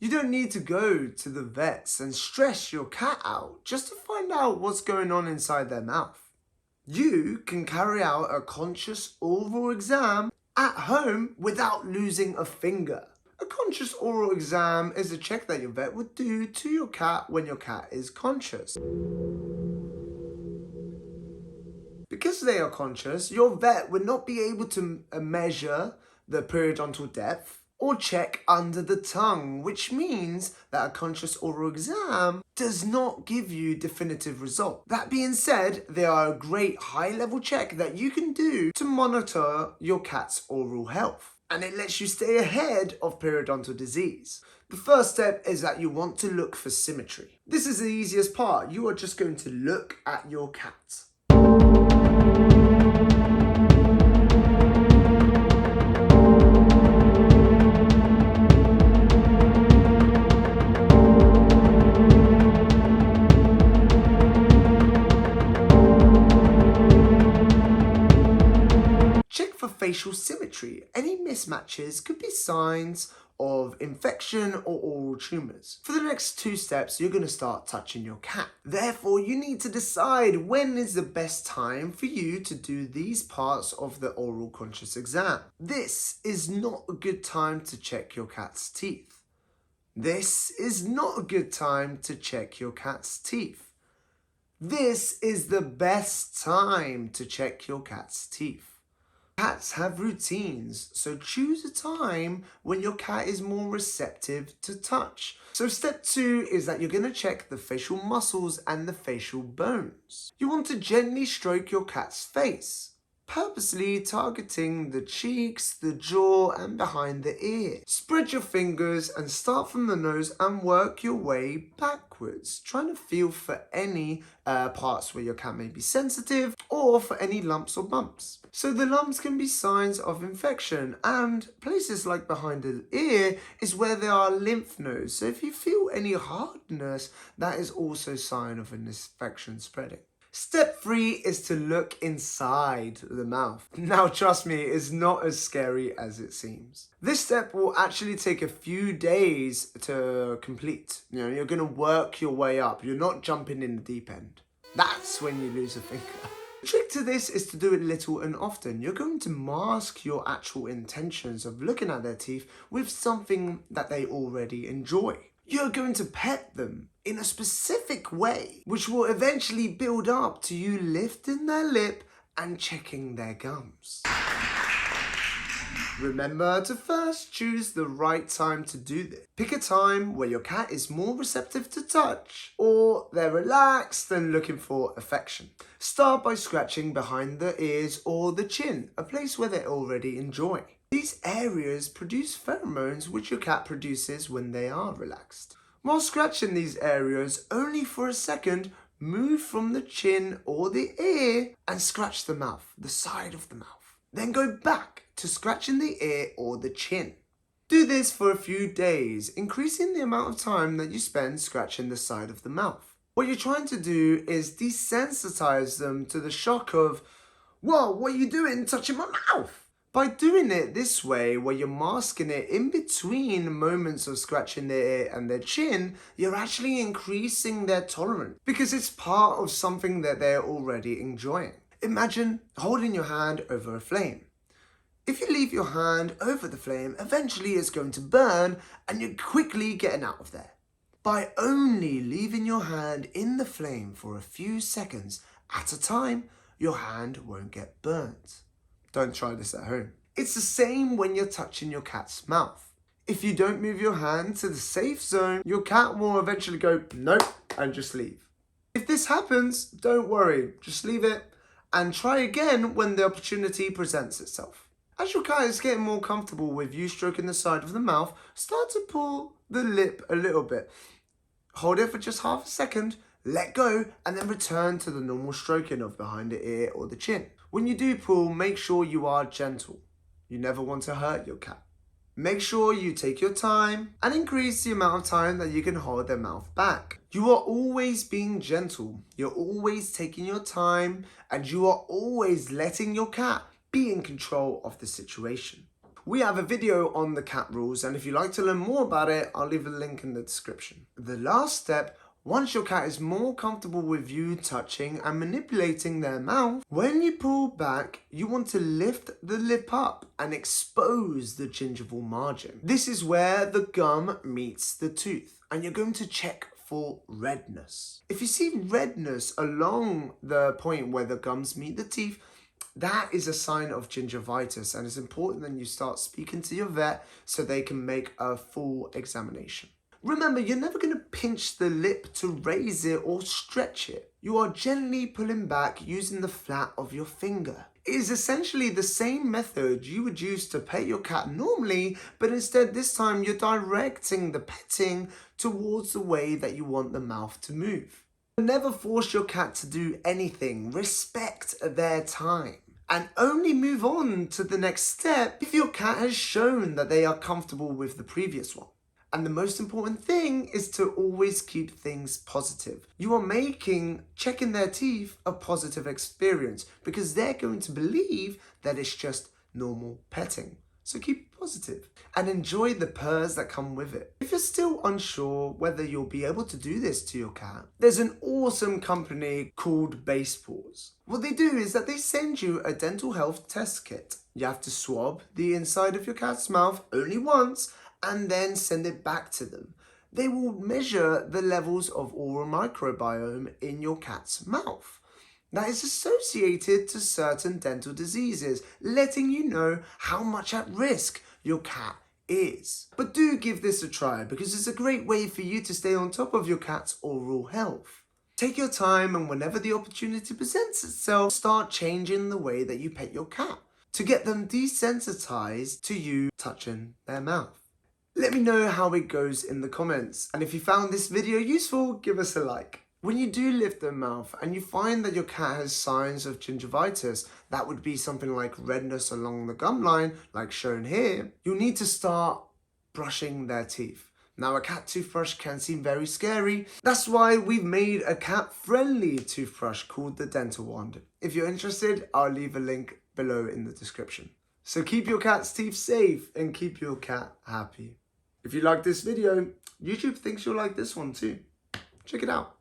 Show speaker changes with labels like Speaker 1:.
Speaker 1: You don't need to go to the vets and stress your cat out just to find out what's going on inside their mouth. You can carry out a conscious oral exam at home without losing a finger. A conscious oral exam is a check that your vet would do to your cat when your cat is conscious. Because they are conscious, your vet would not be able to measure the periodontal depth or check under the tongue, which means that a conscious oral exam does not give you definitive results. That being said, they are a great high-level check that you can do to monitor your cat's oral health, and it lets you stay ahead of periodontal disease. The first step is that you want to look for symmetry. This is the easiest part. You are just going to look at your cat. Check for facial symmetry. Any mismatches could be signs of infection or oral tumours. For the next 2 steps, you're going to start touching your cat. Therefore, you need to decide when is the best time for you to do these parts of the oral conscious exam. This is not a good time to check your cat's teeth. This is not a good time to check your cat's teeth. This is the best time to check your cat's teeth. Cats have routines, so choose a time when your cat is more receptive to touch. So step 2 is that you're going to check the facial muscles and the facial bones. You want to gently stroke your cat's face, purposely targeting the cheeks, the jaw, and behind the ear. Spread your fingers and start from the nose and work your way backwards, trying to feel for any parts where your cat may be sensitive or for any lumps or bumps. So the lumps can be signs of infection, and places like behind the ear is where there are lymph nodes. So if you feel any hardness, that is also a sign of an infection spreading. Step 3 is to look inside the mouth. Now trust me, it's not as scary as it seems. This step will actually take a few days to complete. You're going to work your way up. You're not jumping in the deep end. That's when you lose a finger. The trick to this is to do it little and often. You're going to mask your actual intentions of looking at their teeth with something that they already enjoy. You're going to pet them in a specific way, which will eventually build up to you lifting their lip and checking their gums. Remember to first choose the right time to do this. Pick a time where your cat is more receptive to touch, or they're relaxed and looking for affection. Start by scratching behind the ears or the chin, a place where they already enjoy. These areas produce pheromones which your cat produces when they are relaxed. While scratching these areas, only for a second, move from the chin or the ear and scratch the mouth, the side of the mouth. Then go back to scratching the ear or the chin. Do this for a few days, increasing the amount of time that you spend scratching the side of the mouth. What you're trying to do is desensitize them to the shock of, whoa, what are you doing touching my mouth? By doing it this way, where you're masking it in between moments of scratching their ear and their chin, you're actually increasing their tolerance because it's part of something that they're already enjoying. Imagine holding your hand over a flame. If you leave your hand over the flame, eventually it's going to burn and you're quickly getting out of there. By only leaving your hand in the flame for a few seconds at a time, your hand won't get burnt. Don't try this at home. It's the same when you're touching your cat's mouth. If you don't move your hand to the safe zone, your cat will eventually go, nope, and just leave. If this happens, don't worry, just leave it and try again when the opportunity presents itself. As your cat is getting more comfortable with you stroking the side of the mouth, start to pull the lip a little bit. Hold it for just half a second, let go, and then return to the normal stroking of behind the ear or the chin. When you do pull, make sure you are gentle. You never want to hurt your cat. Make sure you take your time and increase the amount of time that you can hold their mouth back. You are always being gentle. You're always taking your time and you are always letting your cat be in control of the situation. We have a video on the cat rules, and if you'd like to learn more about it, I'll leave a link in the description. The last step, once your cat is more comfortable with you touching and manipulating their mouth, when you pull back, you want to lift the lip up and expose the gingival margin. This is where the gum meets the tooth, and you're going to check for redness. If you see redness along the point where the gums meet the teeth, that is a sign of gingivitis, and it's important that you start speaking to your vet so they can make a full examination. Remember, you're never going to pinch the lip to raise it or stretch it. You are gently pulling back using the flat of your finger. It is essentially the same method you would use to pet your cat normally, but instead this time you're directing the petting towards the way that you want the mouth to move. Never force your cat to do anything. Respect their time. And only move on to the next step if your cat has shown that they are comfortable with the previous one. And the most important thing is to always keep things positive. You are making checking their teeth a positive experience because they're going to believe that it's just normal petting. So keep positive and enjoy the purrs that come with it. If you're still unsure whether you'll be able to do this to your cat, there's an awesome company called Basepaws. What they do is that they send you a dental health test kit. You have to swab the inside of your cat's mouth only once and then send it back to them. They will measure the levels of oral microbiome in your cat's mouth that is associated to certain dental diseases, letting you know how much at risk your cat is. But do give this a try because it's a great way for you to stay on top of your cat's oral health. Take your time, and whenever the opportunity presents itself, start changing the way that you pet your cat to get them desensitized to you touching their mouth. Let me know how it goes in the comments, and if you found this video useful, give us a like. When you do lift their mouth and you find that your cat has signs of gingivitis, that would be something like redness along the gum line, like shown here, you'll need to start brushing their teeth. Now, a cat toothbrush can seem very scary. That's why we've made a cat-friendly toothbrush called the Dental Wand. If you're interested, I'll leave a link below in the description. So keep your cat's teeth safe and keep your cat happy. If you like this video, YouTube thinks you'll like this one too. Check it out.